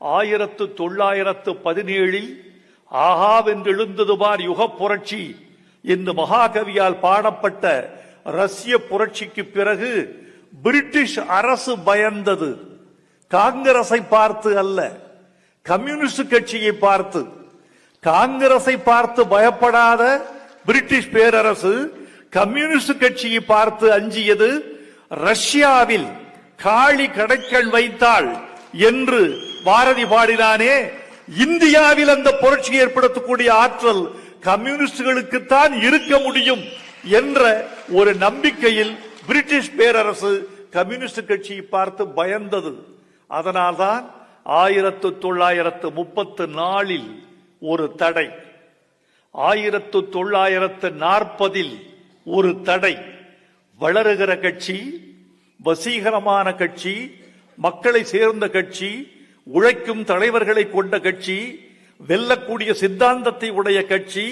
1917 ஆகாவென்றெழுந்ததுபார் யுக புரட்சி என்று மகாகவியால் பாடப்பட்ட ரஷ்ய புரட்சிக்கு பிறகு பிரிட்டிஷ் அரசு பயந்தது. காங்கிரஸை பார்த்து அல்ல, கம்யூனிஸ்ட் கட்சியை பார்த்து. காங்கிரஸை பார்த்து பயப்படாத பிரிட்டிஷ் பேரரசு கம்யூனிஸ்ட் கட்சியை பார்த்து அஞ்சியது. ரஷ்யாவில் காளி கடைக்கண் வைத்தாள் என்று பாரதி பாடினானே, இந்தியாவில் அந்த புரட்சி ஏற்படுத்தக்கூடிய ஆற்றல் கம்யூனிஸ்டுகளுக்குத்தான் இருக்க முடியும் என்ற ஒரு நம்பிக்கையில் பிரிட்டிஷ் பேரரசு கம்யூனிஸ்ட் கட்சியை பார்த்து பயந்தது. அதனால்தான் 1934 ஒரு தடை, 1940 ஒரு தடை. வளருகிற கட்சி, வசீகரமான கட்சி, மக்களை சேர்ந்த கட்சி, உழைக்கும் தலைவர்களை கொண்ட கட்சி, வெல்லக்கூடிய சித்தாந்தத்தை உடைய கட்சி.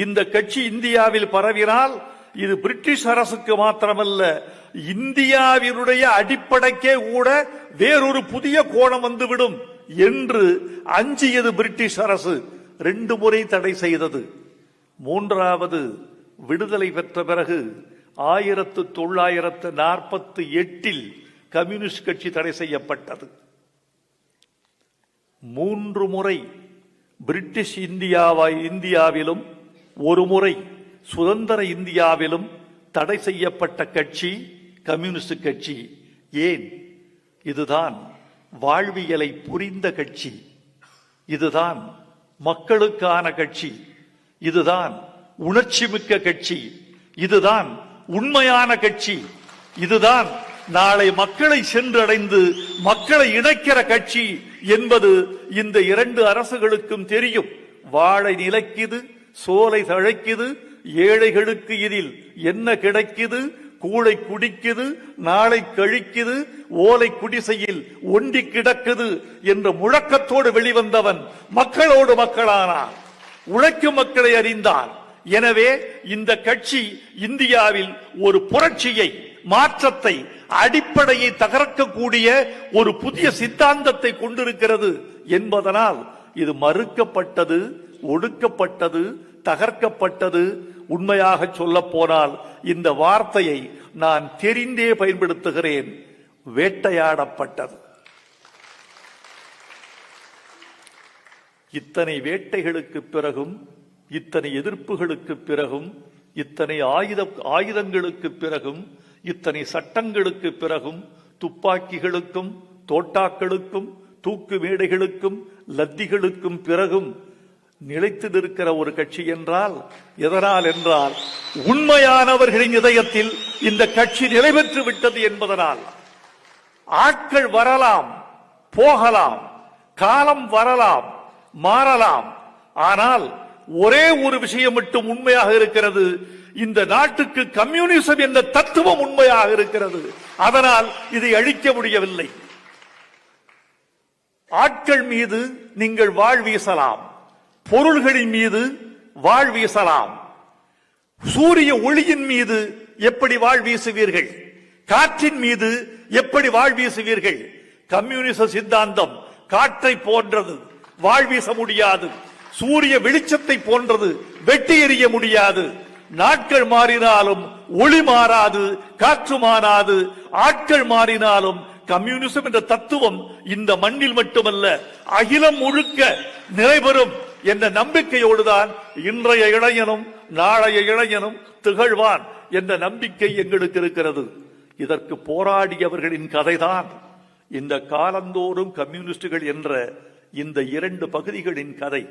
இந்த கட்சி இந்தியாவில் பரவினால் இது பிரிட்டிஷ் அரசுக்கு மாத்திரமல்ல, இந்தியாவினுடைய அடிப்படைக்கே கூட வேறொரு புதிய கோணம் வந்துவிடும் என்று அஞ்சியது பிரிட்டிஷ் அரசு. 2 முறை தடை செய்தது. 3வது விடுதலை பெற்ற பிறகு 1948 கம்யூனிஸ்ட் கட்சி தடை செய்யப்பட்டது. 3 முறை பிரிட்டிஷ் இந்தியாவிலும் 1 முறை சுதந்திர இந்தியாவிலும் தடை செய்யப்பட்ட கட்சி கம்யூனிஸ்ட் கட்சி. ஏன்? இதுதான் வாழ்வியலை புரிந்த கட்சி, இதுதான் மக்களுக்கான கட்சி, இதுதான் உணர்ச்சி மிக்க கட்சி, இதுதான் உண்மையான கட்சி, இதுதான் நாளை மக்களை சென்றடைந்து மக்களை இணைக்கிற கட்சி என்பது இந்த 2 அரசுகளுக்கும் தெரியும். வாழை நிலைக்குது, சோலை தழைக்குது, ஏழைகளுக்கு இதில் என்ன கிடைக்குது, கூளை குடிக்குது, நாளை கழிக்குது, ஓலை குடிசையில் ஒண்டி கிடக்குது என்ற முழக்கத்தோடு வெளிவந்தவன் மக்களோடு மக்களானான், உழைக்கும் மக்களை அறிந்தான். எனவே இந்த கட்சி இந்தியாவில் ஒரு புரட்சியை, மாற்றத்தை, அடிப்படையை தகர்க்கக்கூடிய ஒரு புதிய சித்தாந்தத்தை கொண்டிருக்கிறது என்பதனால் இது மறுக்கப்பட்டது, ஒடுக்கப்பட்டது, தகர்க்கப்பட்டது. உண்மையாக சொல்ல போனால் இந்த வார்த்தையை நான் தெரிந்தே பயன்படுத்துகிறேன், வேட்டையாடப்பட்டது. இத்தனை வேட்டைகளுக்கு பிறகும், இத்தனை எதிர்ப்புகளுக்கு பிறகும், இத்தனை ஆயுதங்களுக்கு பிறகும், இத்தனை சட்டங்களுக்கு பிறகும், துப்பாக்கிகளுக்கும் தோட்டாக்களுக்கும் தூக்கு மேடைகளுக்கும் லத்திகளுக்கும் பிறகும் நிலைத்து நிற்கிற ஒரு கட்சி என்றால் எதனால் என்றால் உண்மையானவர்களின் இதயத்தில் இந்த கட்சி நிலை பெற்று விட்டது என்பதனால். ஆட்கள் வரலாம், போகலாம், காலம் வரலாம், மாறலாம், ஆனால் ஒரே ஒரு விஷயம் மட்டும் உண்மையாக இருக்கிறது, இந்த நாட்டுக்கு கம்யூனிசம் என்ற தத்துவம் உண்மையாக இருக்கிறது. அதனால் இதை அழிக்க முடியவில்லை. ஆட்கள் மீது நீங்கள் வாழ் வீசலாம், பொருள்களின் மீது வாழ் வீசலாம், சூரிய ஒளியின் மீது எப்படி வாழ் வீசுவீர்கள், காற்றின் மீது எப்படி வாழ் வீசுவீர்கள்? கம்யூனிச சித்தாந்தம் காற்றை போன்றது, வாழ் வீச முடியாது. சூரிய வெளிச்சத்தை போன்றது, வெட்டி எறிய முடியாது. நாட்கள் மாறினாலும் ஒளி மாறாது, காற்று மாறாது. ஆட்கள் மாறினாலும் கம்யூனிசம் என்ற தத்துவம் இந்த மண்ணில் மட்டுமல்ல அகிலம் முழுக்க நிறைவேறும் என்ற நம்பிக்கையோடுதான் இன்றைய இளைஞனும் நாளைய இளைஞனும் திகழ்வான் என்ற நம்பிக்கை எங்களுக்கு இருக்கிறது. இதற்கு போராடியவர்களின் கதைதான் இந்த காலந்தோறும் கம்யூனிஸ்டுகள் என்ற இந்த 2 பகுதிகளின் கதை.